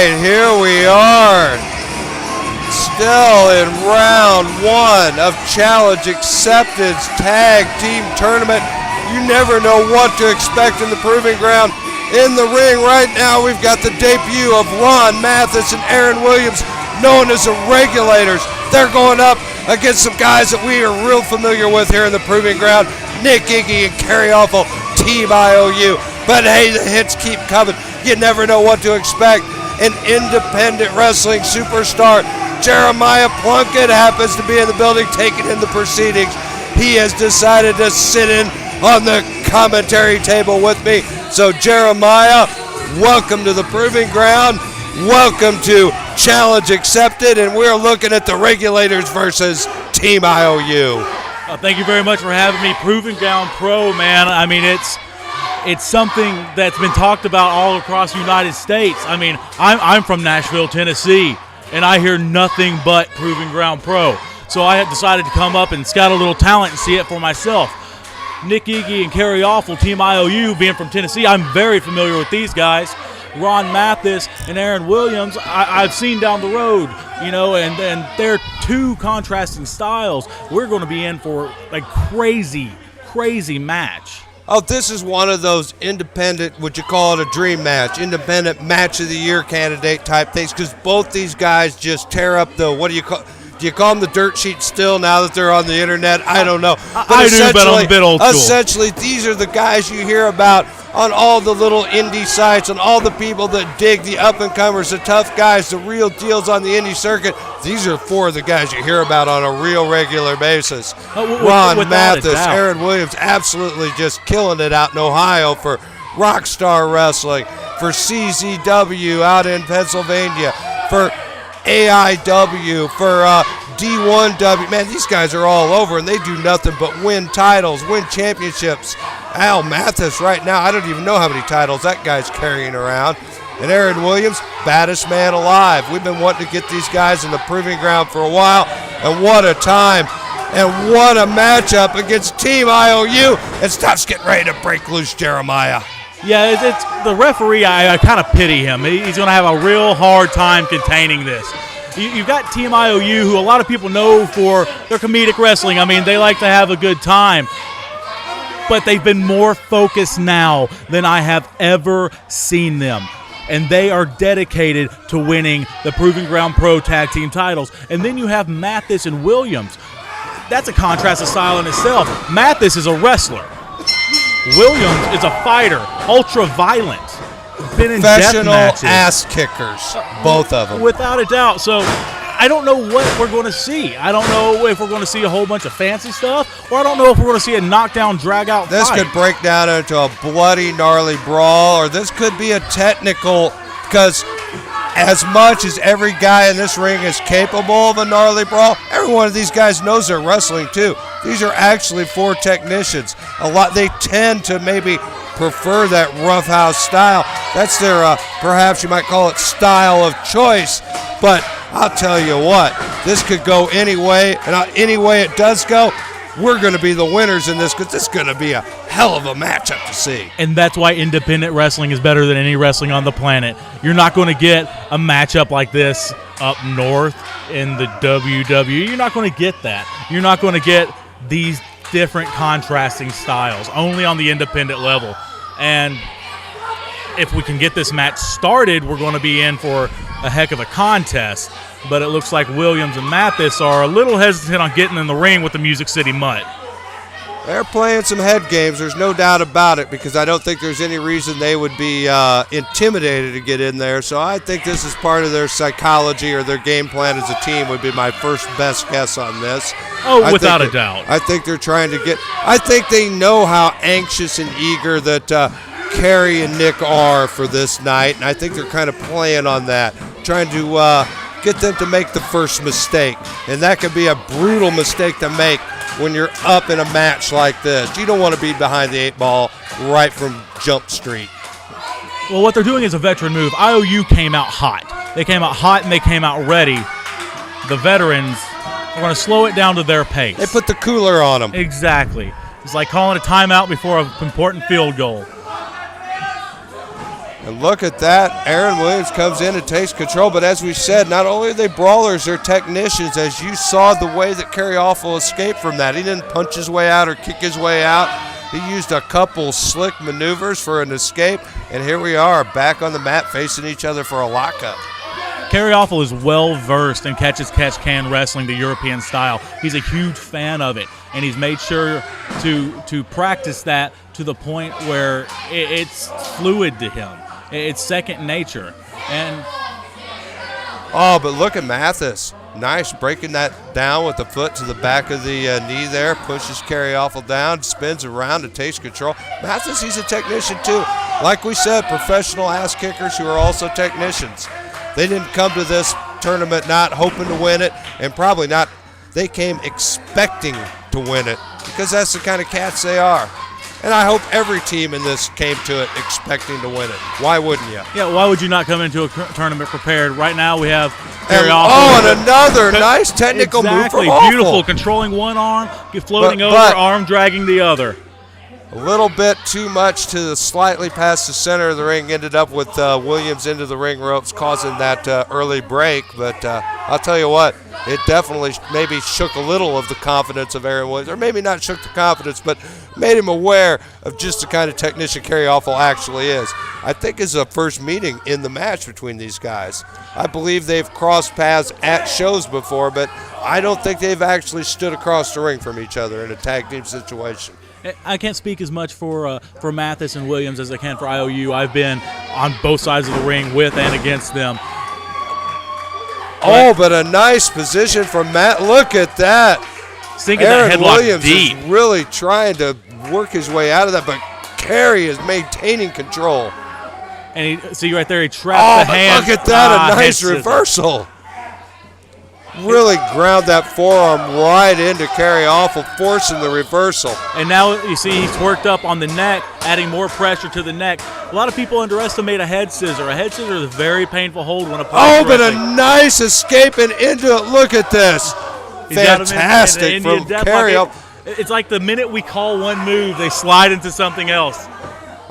right, here we are. Still in round one of Challenge Acceptance Tag Team Tournament. You never know what to expect in the Proving Ground. In the ring right now, we've got the debut of Ron Mathis and Aaron Williams, known as the Regulators. They're going up against some guys that we are real familiar with here in the Proving Ground. Nick, Iggy, and Kerry Awful, Team I.O.U. But hey, the hits keep coming. You never know what to expect. An independent wrestling superstar, Jeremiah Plunkett, happens to be in the building taking in the proceedings. He has decided to sit in on the commentary table with me. So Jeremiah, welcome to the Proving Ground. Welcome to Challenge Accepted, and we're looking at the Regulators versus Team I.O.U. Thank you very much for having me. Proving Ground Pro, man. I mean, it's something that's been talked about all across the United States. I mean, I'm from Nashville, Tennessee, and I hear nothing but Proving Ground Pro. So I had decided to come up and scout a little talent and see it for myself. Nick, Iggy, and Kerry Awful, Team I.O.U, being from Tennessee, I'm very familiar with these guys. Ron Mathis and Aaron Williams, I've seen down the road, you know, and they're two contrasting styles. We're going to be in for a crazy, crazy match. Oh, this is one of those independent, would you call it a dream match, independent match of the year candidate type things, because both these guys just tear up the, what do you call them the dirt sheet still now that they're on the internet? I don't know. I do, but I'm a bit old school. Essentially, these are the guys you hear about on all the little indie sites, and all the people that dig the up-and-comers, the tough guys, the real deals on the indie circuit. These are four of the guys you hear about on a real regular basis. Ron Mathis, Aaron Williams, absolutely just killing it out in Ohio for Rockstar Wrestling, for CZW out in Pennsylvania, for AIW, for D1W. Man, these guys are all over, and they do nothing but win titles, win championships. Al Mathis right now, I don't even know how many titles that guy's carrying around. And Aaron Williams, baddest man alive. We've been wanting to get these guys in the Proving Ground for a while, and what a time, and what a matchup against Team I.O.U. And stuff's getting ready to break loose, Jeremiah. Yeah, it's the referee, I kind of pity him. He's going to have a real hard time containing this. You've got Team I.O.U, who a lot of people know for their comedic wrestling. I mean, they like to have a good time. But they've been more focused now than I have ever seen them. And they are dedicated to winning the Proving Ground Pro Tag Team titles. And then you have Mathis and Williams. That's a contrast of style in itself. Mathis is a wrestler. Williams is a fighter, ultra-violent. Been in professional ass kickers, both of them. Without a doubt. So I don't know what we're going to see. I don't know if we're going to see a whole bunch of fancy stuff, or I don't know if we're going to see a knockdown, drag-out fight. This could break down into a bloody, gnarly brawl, or this could be a technical, because as much as every guy in this ring is capable of a gnarly brawl, every one of these guys knows they're wrestling too. These are actually four technicians. They tend to maybe prefer that roughhouse style. That's their, perhaps you might call it style of choice. But I'll tell you what, this could go any way, and any way it does go, we're going to be the winners in this, because this is going to be a hell of a matchup to see. And that's why independent wrestling is better than any wrestling on the planet. You're not going to get a matchup like this up north in the WWE. You're not going to get that. You're not going to get these different contrasting styles, only on the independent level. And if we can get this match started, we're going to be in for a heck of a contest. But it looks like Williams and Mathis are a little hesitant on getting in the ring with the Music City Mutt. They're playing some head games, there's no doubt about it, because I don't think there's any reason they would be intimidated to get in there. So I think this is part of their psychology or their game plan as a team, would be my first best guess on this. Oh, without a doubt. I think they're trying to get – I think they know how anxious and eager that Kerry and Nick are for this night, and I think they're kind of playing on that, trying to get them to make the first mistake. And that can be a brutal mistake to make when you're up in a match like this. You don't want to be behind the 8 ball right from Jump Street. Well, what they're doing is a veteran move. I.O.U. came out hot. They came out hot and they came out ready. The veterans are going to slow it down to their pace. They put the cooler on them. Exactly. It's like calling a timeout before an important field goal. And look at that. Aaron Williams comes in and takes control. But as we said, not only are they brawlers, they're technicians. As you saw the way that Kerry Awful escaped from that. He didn't punch his way out or kick his way out. He used a couple slick maneuvers for an escape. And here we are back on the mat facing each other for a lockup. Kerry Awful is well-versed in catch-as-catch-can wrestling, the European style. He's a huge fan of it, and he's made sure to practice that to the point where it's fluid to him. It's second nature. And oh, but look at Mathis. Nice, breaking that down with the foot to the back of the knee there. Pushes Kerry Awful down, spins around and takes control. Mathis, he's a technician too. Like we said, professional ass kickers who are also technicians. They didn't come to this tournament not hoping to win it, and probably not. They came expecting to win it because that's the kind of cats they are. And I hope every team in this came to it expecting to win it. Why wouldn't you? Yeah, why would you not come into a tournament prepared? Right now we have Kerry Awful. Oh, and another nice technical move from Awful. Beautiful, controlling one arm, floating over, arm dragging the other. A little bit too much to the slightly past the center of the ring. Ended up with Williams into the ring ropes, causing that early break. But I'll tell you what, it definitely maybe shook a little of the confidence of Aaron Williams. Or maybe not shook the confidence, but made him aware of just the kind of technician Kerry Awful actually is. I think it's a first meeting in the match between these guys. I believe they've crossed paths at shows before, but I don't think they've actually stood across the ring from each other in a tag team situation. I can't speak as much for Mathis and Williams as I can for I.O.U. I've been on both sides of the ring with and against them. Oh, but a nice position from Matt. Look at that. Sinking Aaron that headlock Williams deep. is really trying to work his way out of that, but Kerry is maintaining control. And see right there, he trapped the hand. Look at that, a nice reversal. Really ground that forearm right into Kerry Awful, forcing the reversal. And now you see he's worked up on the neck, adding more pressure to the neck. A lot of people underestimate a head scissor. A head scissor is a very painful hold when applied. Oh, but a nice escape and into it. Look at this. Fantastic from Kerry Awful. It's like the minute we call one move, they slide into something else.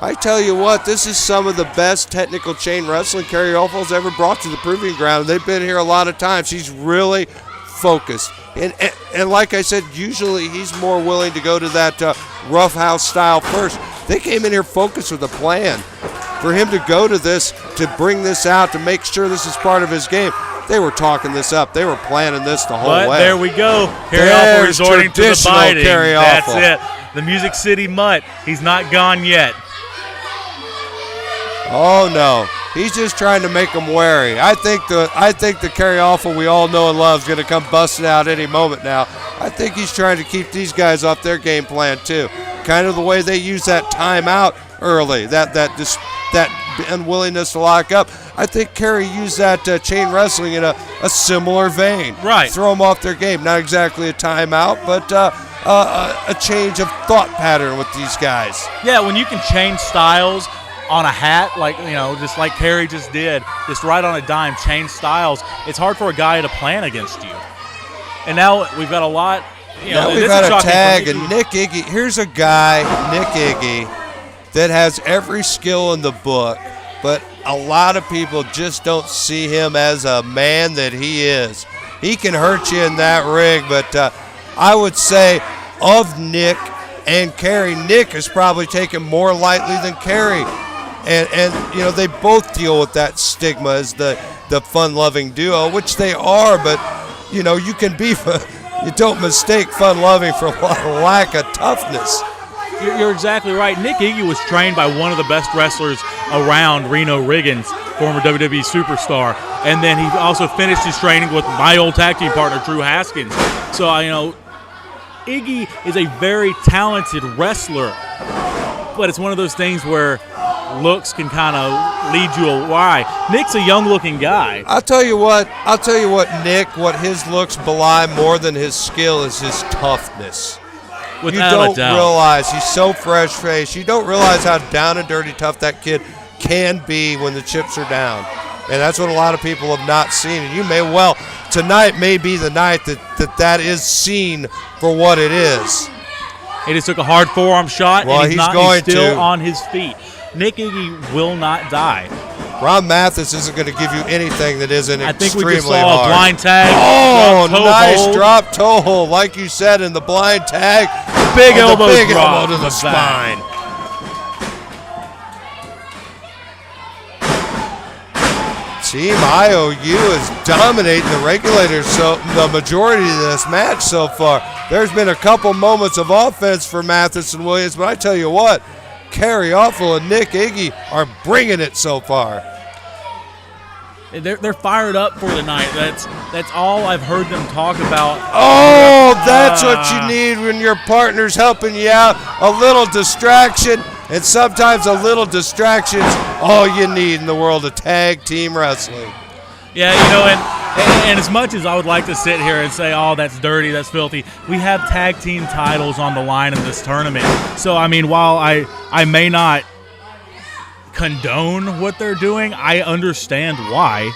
I tell you what, this is some of the best technical chain wrestling Kerry Awful's ever brought to the proving ground. They've been here a lot of times. He's really focused. And like I said, usually he's more willing to go to that roughhouse style first. They came in here focused with a plan. For him to go to this, to bring this out, to make sure this is part of his game, they were talking this up. They were planning this the whole way. There we go. Kerry Awful resorting to the biting. That's it. The Music City Mutt. He's not gone yet. Oh no, he's just trying to make them wary. I think the Kerry Awful we all know and love is going to come busting out any moment now. I think he's trying to keep these guys off their game plan too. Kind of the way they use that timeout early, that unwillingness to lock up. I think Kerry used that chain wrestling in a similar vein. Right. Throw them off their game. Not exactly a timeout, but a change of thought pattern with these guys. Yeah, when you can change styles on a hat, just like Kerry just did, just right on a dime, change styles, it's hard for a guy to plan against you. And now we've got a lot. Now we've got a tag, and Nick Iggy. Here's a guy, Nick Iggy, that has every skill in the book, but a lot of people just don't see him as a man that he is. He can hurt you in that ring, but I would say of Nick and Kerry, Nick is probably taken more lightly than Kerry. And they both deal with that stigma as the fun-loving duo, which they are, but, you can be, you don't mistake fun-loving for lack of toughness. You're exactly right. Nick Iggy was trained by one of the best wrestlers around, Reno Riggins, former WWE superstar. And then he also finished his training with my old tag team partner, Drew Haskins. So, Iggy is a very talented wrestler, but it's one of those things where looks can kind of lead you awry. Nick's a young-looking guy. I'll tell you what, Nick, what his looks belie more than his skill is his toughness. Without you don't a doubt. realize he's so fresh-faced. You don't realize how down and dirty tough that kid can be when the chips are down. And that's what a lot of people have not seen. And you may well, tonight may be the night that is seen for what it is. He just took a hard forearm shot, well, and he's still on his feet. Nick Iggy will not die. Ron Mathis isn't going to give you anything that isn't I think extremely we just saw hard. a blind tag. Oh, nice hold. drop toe hold, like you said in the blind tag. Big Oh, elbow the big drop elbow to the spine. Team I.O.U. is dominating the Regulators so the majority of this match so far. There's been a couple moments of offense for Mathis and Williams, but I tell you what, Kerry Awful and Nick Iggy are bringing it so far. They're fired up for the night. That's all I've heard them talk about. Oh, that's what you need when your partner's helping you out. A little distraction, and sometimes a little distraction's all you need in the world of tag team wrestling. Yeah, and as much as I would like to sit here and say, oh, that's dirty, that's filthy, we have tag team titles on the line in this tournament. So, I mean, while I may not condone what they're doing, I understand why.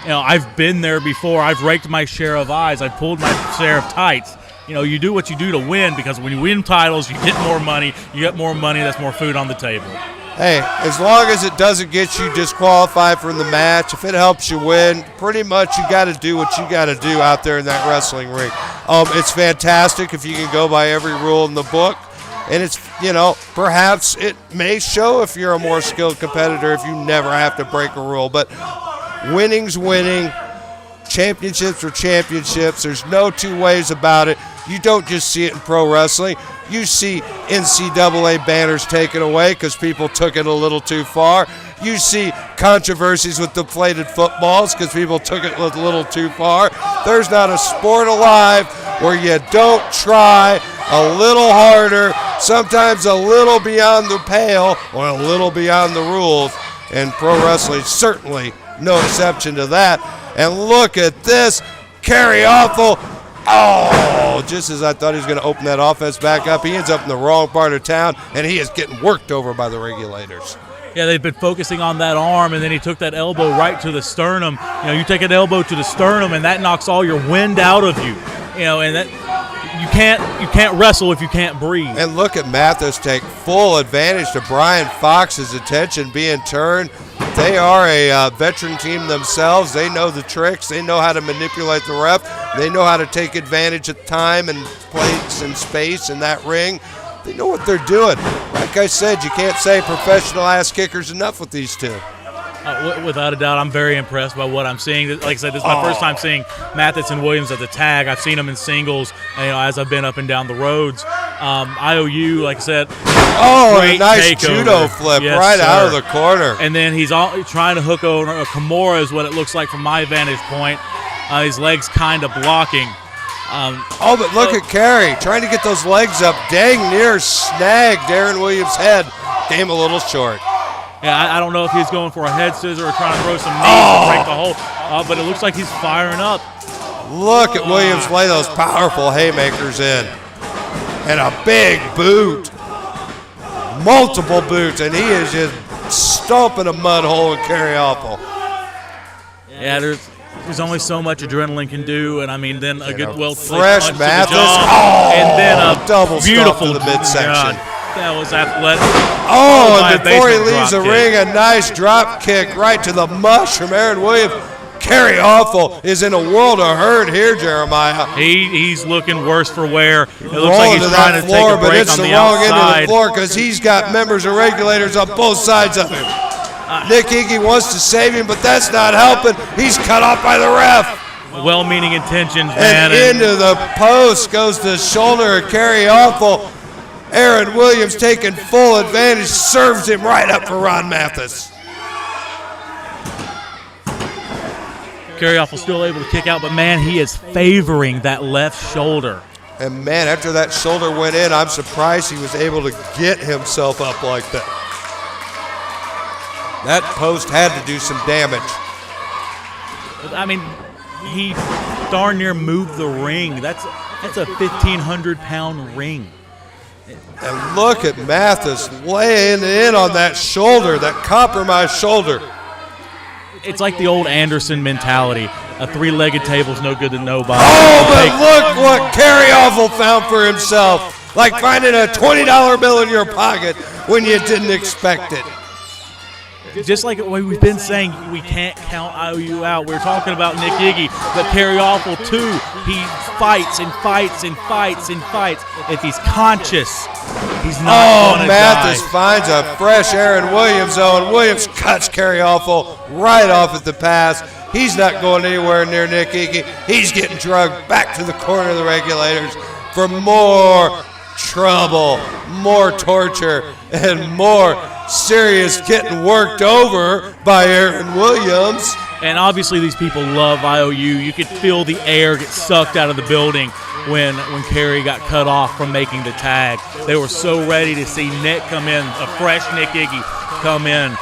I've been there before. I've raked my share of eyes. I've pulled my share of tights. You do what you do to win, because when you win titles, you get more money. You get more money, that's more food on the table. Hey, as long as it doesn't get you disqualified from the match, if it helps you win, pretty much you got to do what you got to do out there in that wrestling ring. It's fantastic if you can go by every rule in the book. And it's, perhaps it may show if you're a more skilled competitor if you never have to break a rule. But winning's winning. Championships are championships. There's no two ways about it. You don't just see it in pro wrestling. You see NCAA banners taken away because people took it a little too far. You see controversies with deflated footballs because people took it a little too far. There's not a sport alive where you don't try a little harder, sometimes a little beyond the pale or a little beyond the rules. And pro wrestling certainly no exception to that. And look at this. Kerry Awful. Oh, just as I thought he was going to open that offense back up, he ends up in the wrong part of town, and he is getting worked over by the Regulators. Yeah, they've been focusing on that arm, and then he took that elbow right to the sternum. You take an elbow to the sternum, and that knocks all your wind out of you. And that you can't wrestle if you can't breathe. And look at Mathis take full advantage to Brian Fox's attention being turned. They are a veteran team themselves. They know the tricks. They know how to manipulate the ref. They know how to take advantage of time and place and space in that ring. They know what they're doing. Like I said, you can't say professional ass kickers enough with these two. Without a doubt, I'm very impressed by what I'm seeing. Like I said, this is my first time seeing Mathis and Williams at the tag. I've seen them in singles, as I've been up and down the roads. I.O.U., like I said, a nice takeover. Judo flip out of the corner. And then he's trying to hook over a Kimura is what it looks like from my vantage point. His legs kind of blocking. But look at Kerry trying to get those legs up. Dang near snagged Aaron Williams' head. Came a little short. Yeah, I don't know if he's going for a head scissor or trying to throw some knees to break the hold, but it looks like he's firing up. Look at Williams lay those powerful haymakers in. And a big boot. Multiple boots, and he is just stomping a mud hole in Kerry Awful. Yeah, there's only so much adrenaline can do, and then a good fresh punch Mathis, to the jaw, and then a double beautiful to the midsection. That was athletic. And before he leaves the ring, a nice drop kick right to the mush from Aaron Williams. Kerry Awful is in a world of hurt here, Jeremiah. He's looking worse for wear. It looks like he's trying to take a break but it's on the the wrong end of outside. the floor because he's got members of Regulators on both sides of him. Nick Iggy wants to save him, but that's not helping. He's cut off by the ref. Well-meaning intentions, man. And into the post goes the shoulder of Kerry Awful. Aaron Williams taking full advantage, serves him right up for Ron Mathis. Kerry Awful still able to kick out, but man, he is favoring that left shoulder. And man, after that shoulder went in, I'm surprised he was able to get himself up like that. That post had to do some damage. He darn near moved the ring. That's a 1,500-pound ring. And look at Mathis laying in on that shoulder, that compromised shoulder. It's like the old Anderson mentality. A three-legged table's no good to nobody. But look what Kerry Awful found for himself. like finding a $20 bill in your pocket when you didn't expect it. Just like we've been saying, we can't count I.O.U. out. We're talking about Nick Iggy, but Kerry Awful too. He fights and fights and fights and fights. If he's conscious, he's not going to die. Mathis finds a fresh Aaron Williams, though, and Williams cuts Kerry Awful right off at the pass. He's not going anywhere near Nick Iggy. He's getting drugged back to the corner of the Regulators for more trouble, more torture, and more serious getting worked over by Aaron Williams. And obviously these people love I.O.U. You could feel the air get sucked out of the building when Kerry got cut off from making the tag. They were so ready to see Nick come in, a fresh Nick Iggy come in.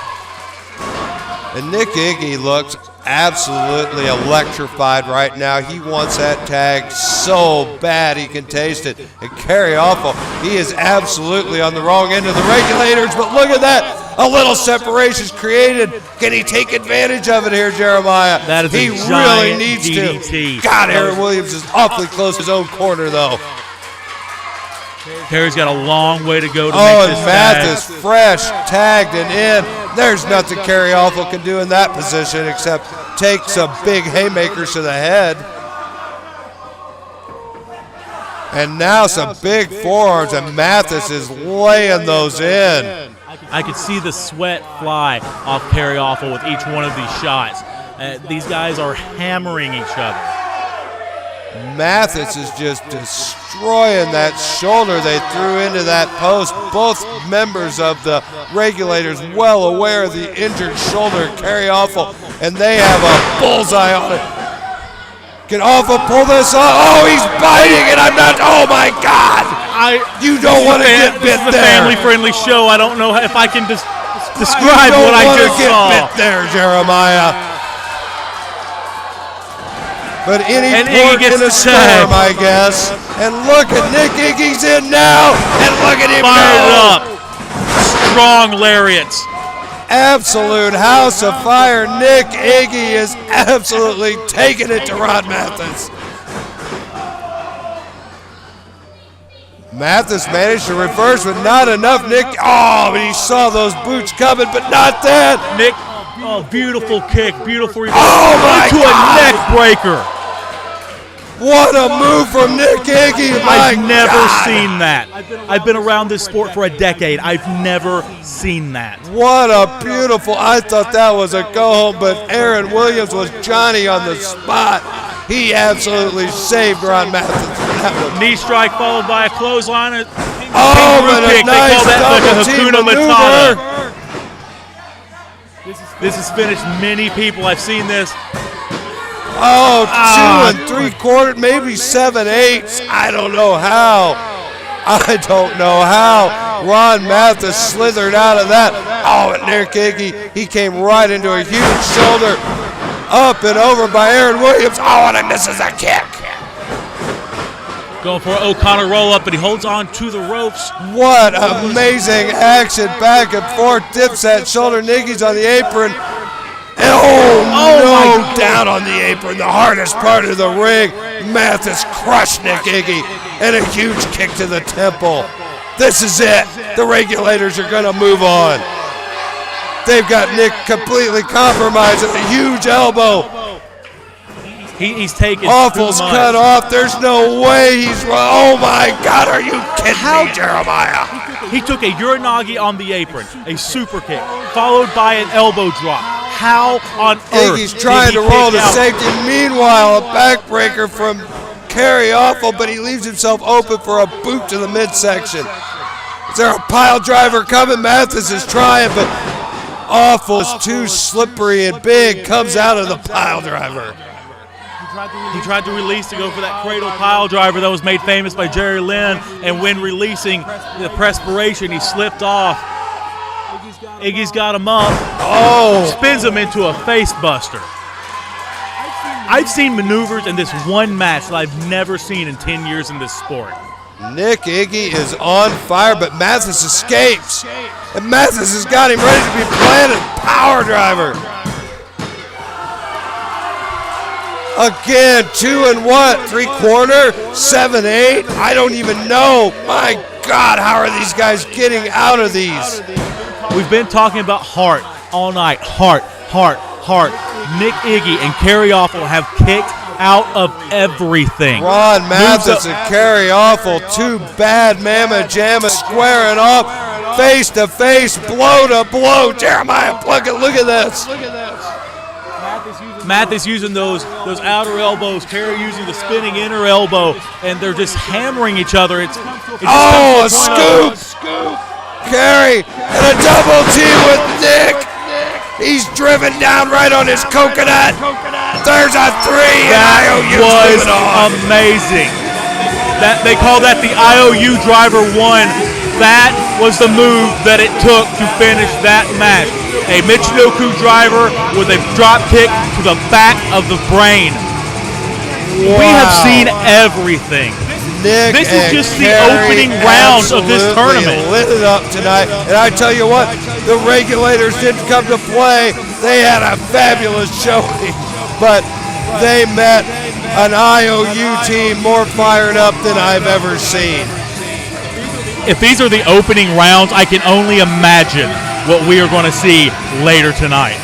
And Nick Iggy looks absolutely electrified right now. He wants that tag so bad he can taste it. And Kerry Awful, he is absolutely on the wrong end of the Regulators, but look at that. A little separation's created. Can he take advantage of it here, Jeremiah? That is he a really giant needs DDT. to. God, Aaron Williams is awfully close to his own corner, though. Kerry's got a long way to go to and make this Mathis tag. fresh, tagged and in. There's nothing Kerry Awful can do in that position except take some big haymakers to the head. And now some big forearms, and Mathis is laying those in. I could see the sweat fly off Kerry Awful with each one of these shots. These guys are hammering each other. Mathis is just destroying that shoulder they threw into that post. Both members of the Regulators well aware of the injured shoulder of Kerry Awful, and they have a bullseye on it. Can Awful pull this off? Oh, he's biting it. I'm not. Oh, my God. You don't want to get bit there. This is a family-friendly show. I don't know if I can describe what I just saw. You don't want to get bit there, Jeremiah. But any port in a storm, I guess. And look at Nick Iggy's in now. And look at him Fired go. up. Strong lariats. Absolute house of fire. Nick Iggy is absolutely taking it to Rod Mathis. Mathis managed to reverse with not enough. Nick, but he saw those boots coming, but not that. Nick, beautiful kick, beautiful reverse. Oh, my into God. a neck breaker. What a move from Nick Iggy. I've never seen that. I've been around this sport for a decade. I've never seen that. What a beautiful, I thought that was a go-home, but Aaron Williams was Johnny on the spot. He absolutely saved Ron Mathis. Knee strike followed by a clothesline. But a nice double team maneuver. This has finished many people. I've seen this. 2 3/4, maybe 7/8. I don't know how. Ron Mathis slithered out of that. And Nick Iggy, he came right into a huge shoulder. Up and over by Aaron Williams. And he misses a kick. Going for an O'Connor roll-up, but he holds on to the ropes. What amazing action back and forth. Dips that shoulder. Iggy's on the apron. And down on the apron, the hardest part of the ring. Mathis crushed Nick Iggy and a huge kick to the temple. This is it. The Regulators are going to move on. They've got Nick completely compromised with a huge elbow. He's taken Awful's cut off. There's no way he's wrong. Oh, my God. Are you kidding me, Jeremiah? He took a Uranagi on the apron, a super kick, followed by an elbow drop. How on earth Iggy's trying to roll to safety. Meanwhile, a backbreaker from Kerry Awful, but he leaves himself open for a boot to the midsection. Is there a pile driver coming? Mathis is trying, but Awful is too slippery and big. Comes out of the pile driver. He tried to release to go for that cradle pile driver that was made famous by Jerry Lynn, and when releasing the perspiration, he slipped off. Iggy's got him up. Spins him into a face buster. I've seen maneuvers in this one match that I've never seen in 10 years in this sport. Nick Iggy is on fire, but Mathis escapes. And Mathis has got him ready to be planted. Power driver. Again, 2 and what? 3/4? 7/8? I don't even know. My God, how are these guys getting out of these? We've been talking about heart all night. Heart, heart, heart. Nick Iggy and Kerry Awful have kicked out of everything. Ron Mathis and Kerry Awful, two bad mamma jammas squaring off, face to face, blow to blow. Jeremiah Plunkett, look at this. Mathis using those outer elbows, Kerry using the spinning inner elbow, and they're just hammering each other. It's a scoop! Kerry and a double team with Nick. He's driven down right on his coconut. There's a 3, and I.O.U. was amazing. That they call that the I.O.U. driver 1. That was the move that it took to finish that match. A Michinoku driver with a drop kick to the back of the brain. Wow. We have seen everything. Nick this is just the Kerry opening round of this tournament. Lit it up tonight, and I tell you what, the Regulators didn't come to play. They had a fabulous showing, but they met an I.O.U. team more fired up than I've ever seen. If these are the opening rounds, I can only imagine what we are going to see later tonight.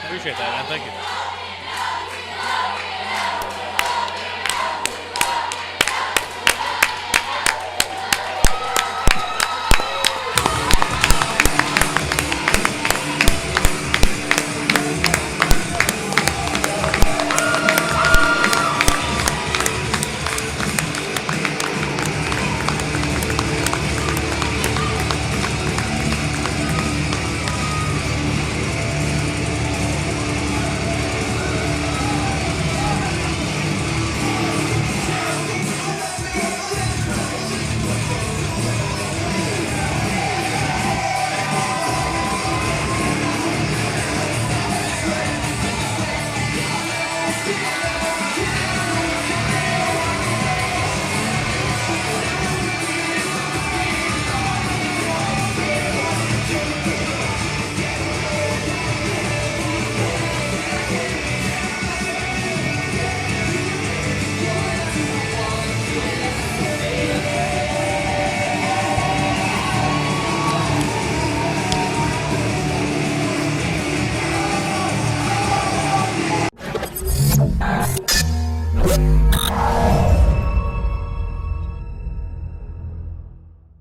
Appreciate that, man. Thank you.